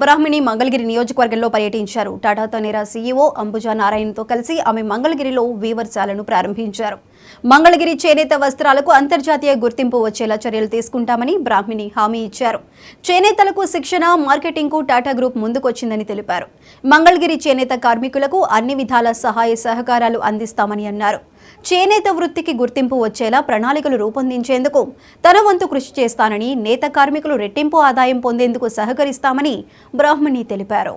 బ్రాహ్మిణి మంగళగిరి నియోజకవర్గంలో పర్యటించారు. టాటా తనేరా సీఈఓ అంబుజా నారాయణతో కలిసి ఆమె మంగళగిరిలో వీవర్శాలను ప్రారంభించారు. మంగళగిరి చేనేత వస్త్రాలకు అంతర్జాతీయ గుర్తింపు వచ్చేలా చర్యలు తీసుకుంటామని బ్రాహ్మిణి హామీ ఇచ్చారు. చేనేతలకు శిక్షణ, మార్కెటింగ్కు టాటా గ్రూప్ ముందుకొచ్చిందని తెలిపారు. మంగళగిరి చేనేత కార్మికులకు అన్ని విధాల సహాయ సహకారాలు అందిస్తామని అన్నారు. చేనేత వృత్తికి గుర్తింపు వచ్చేలా ప్రణాళికలు రూపొందించేందుకు తన వంతు కృషి చేస్తానని, నేత కార్మికులు రెట్టింపు ఆదాయం పొందేందుకు సహకరిస్తామని బ్రాహ్మణి తెలిపారు.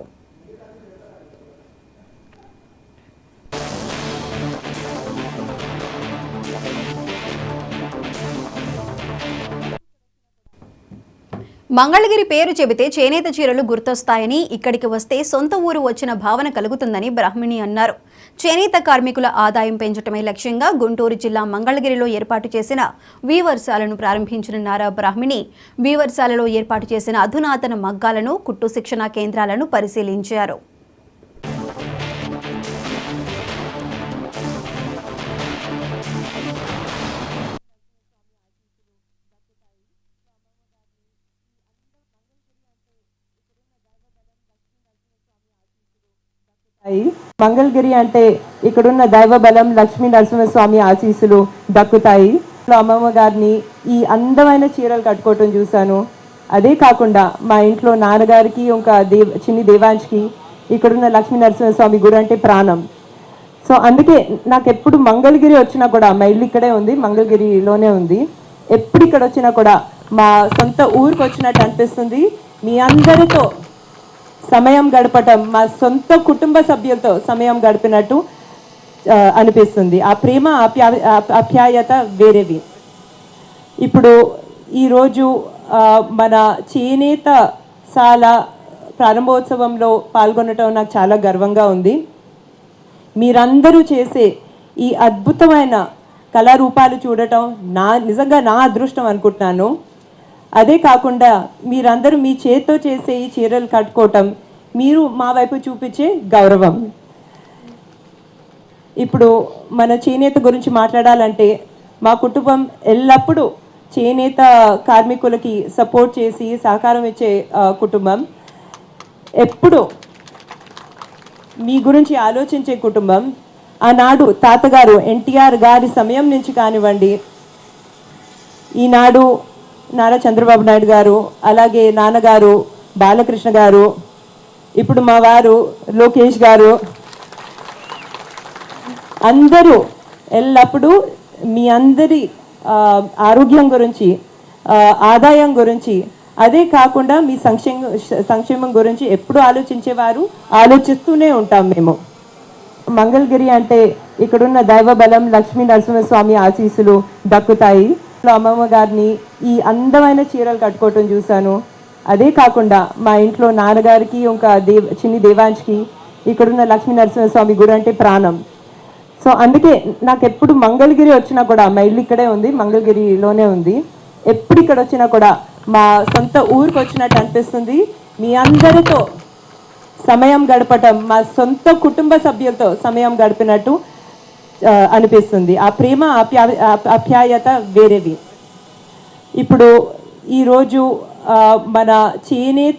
మంగళగిరి పేరు చెబితే చేనేత చీరలు గుర్తొస్తాయని, ఇక్కడికి వస్తే సొంత ఊరు వచ్చిన భావన కలుగుతుందని బ్రాహ్మిణి అన్నారు. చేనేత కార్మికుల ఆదాయం పెంచడమే లక్ష్యంగా గుంటూరు జిల్లా మంగళగిరిలో ఏర్పాటు చేసిన వీవర్శాలను ప్రారంభించనున్నారు బ్రాహ్మిణి. వీవర్శాలలో ఏర్పాటు చేసిన అధునాతన మగ్గాలను, కుట్టు శిక్షణా కేంద్రాలను పరిశీలించారు. మంగళగిరి అంటే ఇక్కడున్న దైవబలం, లక్ష్మీ నరసింహస్వామి ఆశీస్సులు దక్కుతాయి. అమ్మమ్మ గారిని ఈ అందమైన చీరలు కట్టుకోవటం చూశాను. అదే కాకుండా మా ఇంట్లో నాన్నగారికి ఇంకా చిన్ని దేవాంష్కి ఇక్కడున్న లక్ష్మీ నరసింహస్వామి గుడి అంటే ప్రాణం. సో అందుకే నాకు ఎప్పుడు మంగళగిరి వచ్చినా కూడా, మా ఇల్లు ఇక్కడే ఉంది, మంగళగిరిలోనే ఉంది, ఎప్పుడు ఇక్కడ వచ్చినా కూడా మా సొంత ఊరికి వచ్చినట్టు అనిపిస్తుంది. మీ అందరితో సమయం గడపటం, మా సొంత కుటుంబ సభ్యులతో సమయం గడిపినట్టు అనిపిస్తుంది. ఆ ప్రేమ, ఆప్యాయత వేరేవి. ఇప్పుడు ఈరోజు మన చేనేతశాల ప్రారంభోత్సవంలో పాల్గొనటం నాకు చాలా గర్వంగా ఉంది. మీరందరూ చేసే ఈ అద్భుతమైన కళారూపాలు చూడటం నిజంగా నా అదృష్టం అనుకుంటున్నాను. అదే కాకుండా మీరందరూ మీ చేతితో చేసే ఈ చీరలు కట్టుకోవటం మీరు మా వైపు చూపించే గౌరవం. ఇప్పుడు మన చేనేత గురించి మాట్లాడాలంటే, మా కుటుంబం ఎల్లప్పుడూ చేనేత కార్మికులకి సపోర్ట్ చేసి సహకారం ఇచ్చే కుటుంబం, ఎప్పుడు మీ గురించి ఆలోచించే కుటుంబం. ఆనాడు తాతగారు ఎన్టీఆర్ గారి సమయం నుంచి కానివ్వండి, ఈనాడు నారా చంద్రబాబు నాయుడు గారు, అలాగే నాన్నగారు బాలకృష్ణ గారు, ఇప్పుడు మా వారు లోకేష్ గారు, అందరూ ఎల్లప్పుడూ మీ అందరి ఆరోగ్యం గురించి, ఆదాయం గురించి, అదే కాకుండా మీ సంక్షేమం గురించి ఎప్పుడు ఆలోచించేవారు. ఆలోచిస్తూనే ఉంటాం మేము. మంగళగిరి అంటే ఇక్కడున్న దైవబలం, లక్ష్మీ నరసింహస్వామి ఆశీస్సులు దక్కుతాయి. అమ్మమ్మ గారిని ఈ అందమైన చీరలు కట్టుకోవటం చూశాను. అదే కాకుండా మా ఇంట్లో నాన్నగారికి ఇంకా చిన్ని దేవాంష్కి ఇక్కడున్న లక్ష్మీ నరసింహస్వామి గుడి అంటే ప్రాణం. సో అందుకే నాకు ఎప్పుడు మంగళగిరి వచ్చినా కూడా, మా ఇల్లు ఇక్కడే ఉంది, మంగళగిరిలోనే ఉంది, ఎప్పుడు ఇక్కడ వచ్చినా కూడా మా సొంత ఊరికి వచ్చినట్టు అనిపిస్తుంది. మీ అందరితో సమయం గడపటం, మా సొంత కుటుంబ సభ్యులతో సమయం గడిపినట్టు అనిపిస్తుంది. ఆ ప్రేమ, ఆప్యాయత వేరేవి. ఇప్పుడు ఈరోజు మన చేనేత